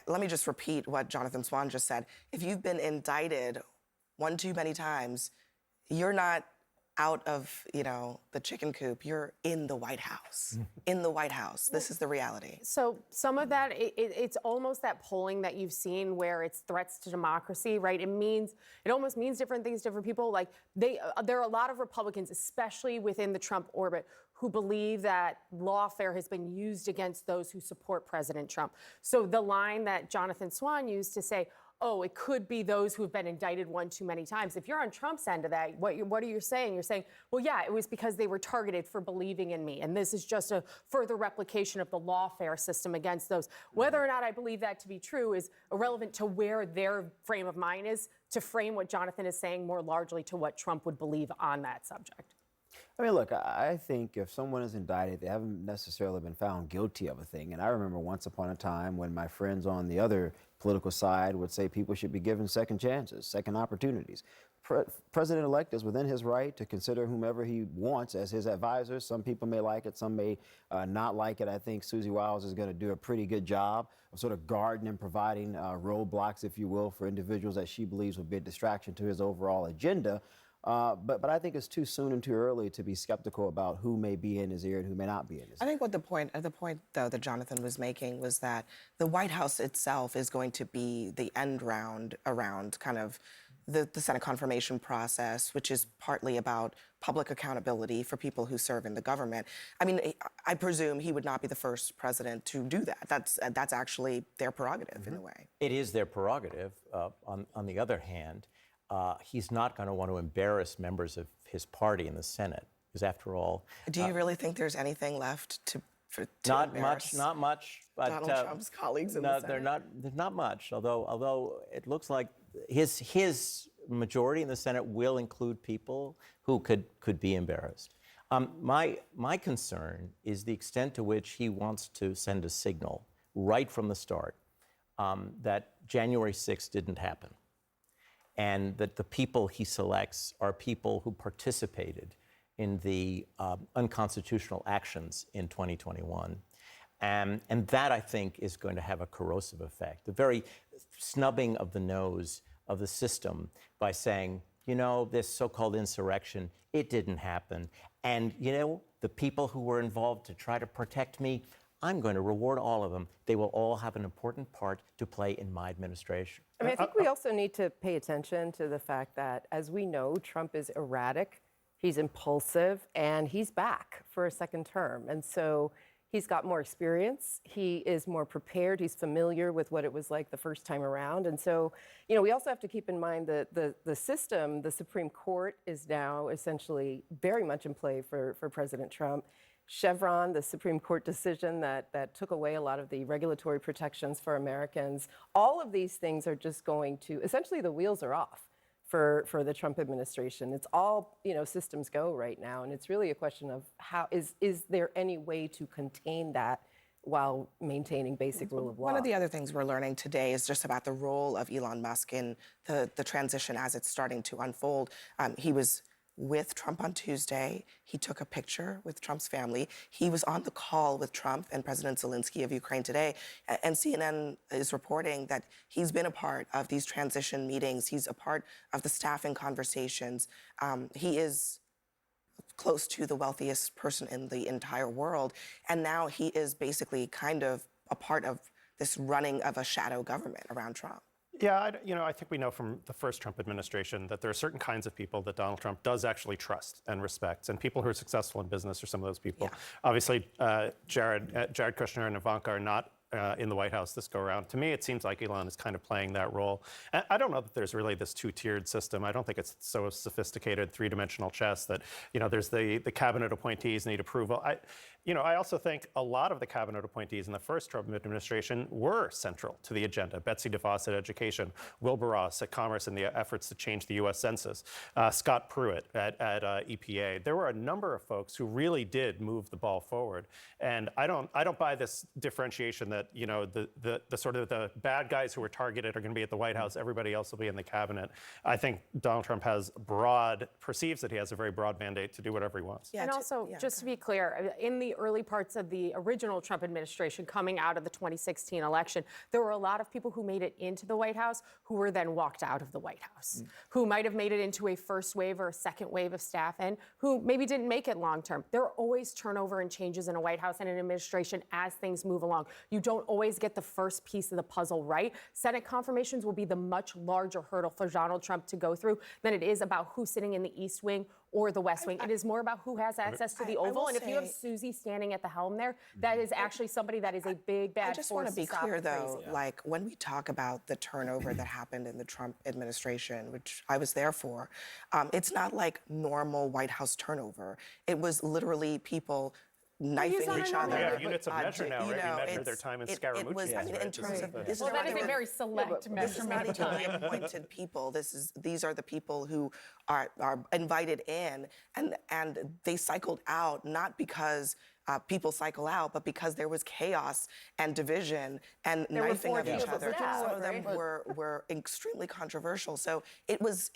let me just repeat what Jonathan Swan just said. If you've been indicted one too many times, you're not out of, the chicken coop. You're in the White House. In the White House. This is the reality. So some of that, it's almost that polling that you've seen where it's threats to democracy, right? It almost means different things to different people. Like there are a lot of Republicans, especially within the Trump orbit, who believe that lawfare has been used against those who support President Trump. So the line that Jonathan Swan used to say, oh, it could be those who have been indicted one too many times. If you're on Trump's end of that, what are you saying? You're saying, well, yeah, it was because they were targeted for believing in me. And this is just a further replication of the lawfare system against those. Whether or not I believe that to be true is irrelevant to where their frame of mind is to frame what Jonathan is saying more largely to what Trump would believe on that subject. I mean, look, I think if someone is indicted, they haven't necessarily been found guilty of a thing. And I remember once upon a time when my friends on the other political side would say people should be given second chances, second opportunities. President-elect is within his right to consider whomever he wants as his advisors. Some people may like it, some may not like it. I think Susie Wiles is going to do a pretty good job of sort of guarding and providing roadblocks, if you will, for individuals that she believes would be a distraction to his overall agenda. But I think it's too soon and too early to be skeptical about who may be in his ear and who may not be in his ear. I think the point though that Jonathan was making was that the White House itself is going to be the end round around kind of the Senate confirmation process, which is partly about public accountability for people who serve in the government. I mean, I presume he would not be the first president to do that. That's actually their prerogative in a way. It is their prerogative. On the other hand, he's not going to want to embarrass members of his party in the Senate, because after all... Do you really think there's anything left to not embarrass much. But, Donald Trump's colleagues in the Senate? There's not much, although it looks like his majority in the Senate will include people who could be embarrassed. My concern is the extent to which he wants to send a signal right from the start that January 6th didn't happen, and that the people he selects are people who participated in the unconstitutional actions in 2021. And that, I think, is going to have a corrosive effect. The very snubbing of the nose of the system by saying, this so-called insurrection, it didn't happen. And, the people who were involved to try to protect me, I'm going to reward all of them. They will all have an important part to play in my administration. I mean, I think we also need to pay attention to the fact that, as we know, Trump is erratic, he's impulsive, and he's back for a second term. And so he's got more experience, he is more prepared, he's familiar with what it was like the first time around. And so, we also have to keep in mind that the system, the Supreme Court, is now essentially very much in play for President Trump. Chevron, the Supreme Court decision that took away a lot of the regulatory protections for Americans, all of these things are just going to, essentially the wheels are off for the Trump administration. It's all, systems go right now. And it's really a question of how, is there any way to contain that while maintaining basic rule of law? One of the other things we're learning today is just about the role of Elon Musk in the transition as it's starting to unfold. He was with Trump on Tuesday. He took a picture with Trump's family. He was on the call with Trump and President Zelensky of Ukraine today. And CNN is reporting that he's been a part of these transition meetings. He's a part of the staffing conversations. He is close to the wealthiest person in the entire world. And now he is basically kind of a part of this running of a shadow government around Trump. Yeah, I think we know from the first Trump administration that there are certain kinds of people that Donald Trump does actually trust and respects, and people who are successful in business are some of those people. Yeah. Obviously, Jared Kushner and Ivanka are not in the White House this go around. To me, it seems like Elon is kind of playing that role. And I don't know that there's really this two-tiered system. I don't think it's so sophisticated three-dimensional chess that, there's the cabinet appointees need approval. I also think a lot of the cabinet appointees in the first Trump administration were central to the agenda. Betsy DeVos at Education, Wilbur Ross at Commerce and the efforts to change the U.S. Census, Scott Pruitt at EPA. There were a number of folks who really did move the ball forward. And I don't buy this differentiation that the sort of the bad guys who were targeted are going to be at the White House. Everybody else will be in the cabinet. I think Donald Trump perceives that he has a very broad mandate to do whatever he wants. Yeah, and also, just to be clear, in the the early parts of the original Trump administration coming out of the 2016 election, there were a lot of people who made it into the White House who were then walked out of the White House, who might have made it into a first wave or a second wave of staff and who maybe didn't make it long term. There are always turnover and changes in a White House and an administration as things move along. You don't always get the first piece of the puzzle right. Senate confirmations will be the much larger hurdle for Donald Trump to go through than it is about who's sitting in the East Wing or the West Wing. It is more about who has access to the I will Oval. And if you have say- Susie standing at the helm there, that is actually somebody that is a big bad I just want force to be stop clear, the though, crazy. like when we talk about the turnover that happened in the Trump administration, which I was there for, it's not like normal White House turnover. It was literally people knifing on each a normal- other. We have units of measure now, you right? We know, measure their it's- time in it was, I mean, in Scaramucci, terms right? of, This this is Well, not that is a even- very select this is measurement not of even the time. appointed people. These are the people who are invited in, and they cycled out not because people cycle out, but because there was chaos and division and were knifing of 4 each people other. stabbed, Some of them right? were extremely controversial. So it was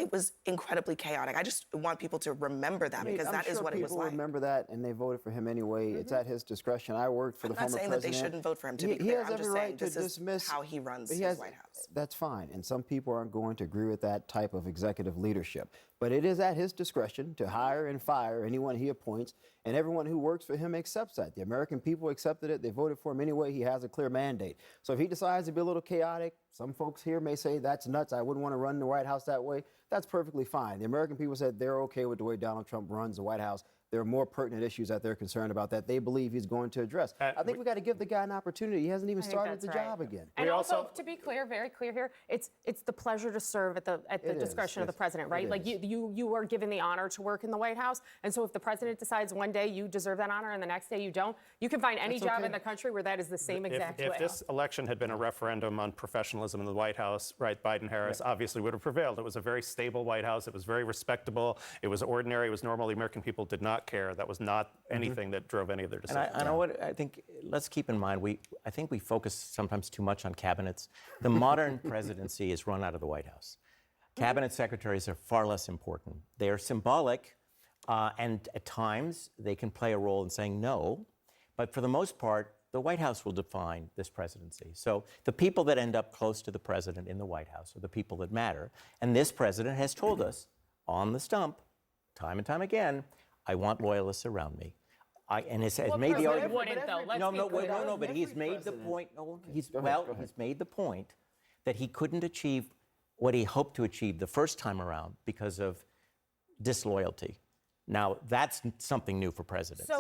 incredibly chaotic. I just want people to remember that because I'm that is sure what it was people like. remember that, and they voted for him anyway. It's at his discretion. I worked for the I'm not former saying that they president. shouldn't vote for him, to be He clear. has I'm every just right saying to this is dismiss how he runs he his has- White House. That's fine, and some people aren't going to agree with that type of executive leadership. But it is at his discretion to hire and fire anyone he appoints, and everyone who works for him accepts that. The American people accepted it. They voted for him anyway. He has a clear mandate. So if he decides to be a little chaotic, some folks here may say that's nuts. I wouldn't want to run the White House that way. That's perfectly fine. The American people said they're okay with the way Donald Trump runs the White House. There are more pertinent issues that they're concerned about that they believe he's going to address. I think we got to give the guy an opportunity. He hasn't even I think started that's the right. job again. And We also, also- to be clear, very clear here, it's the pleasure to serve at the It is, discretion of the yes, president, it right? Like is. you are given the honor to work in the White House, and so if the president decides one day you deserve that honor and the next day you don't, you can find any That's job okay. in the country where that is the same exact way. If this election had been a referendum on professionalism in the White House, right, Biden-Harris obviously would have prevailed. It was a very stable White House. It was very respectable. It was ordinary. It was normal. The American people did not care. That was not anything that drove any of their And decisions. I know what I think. Let's keep in mind. I think we focus sometimes too much on cabinets. The modern presidency is run out of the White House. Cabinet secretaries are far less important. They are symbolic, and at times they can play a role in saying no. But for the most part, the White House will define this presidency. So the people that end up close to the president in the White House are the people that matter. And this president has told us on the stump, time and time again, I want loyalists around me. And has What made the president argument. wouldn't, though? Let's No, be no, clear. but he's Every made the president. point. No, he's Go ahead, well, go ahead. he's made the point that he couldn't achieve what he hoped to achieve the first time around because of disloyalty. Now that's something new for presidents. So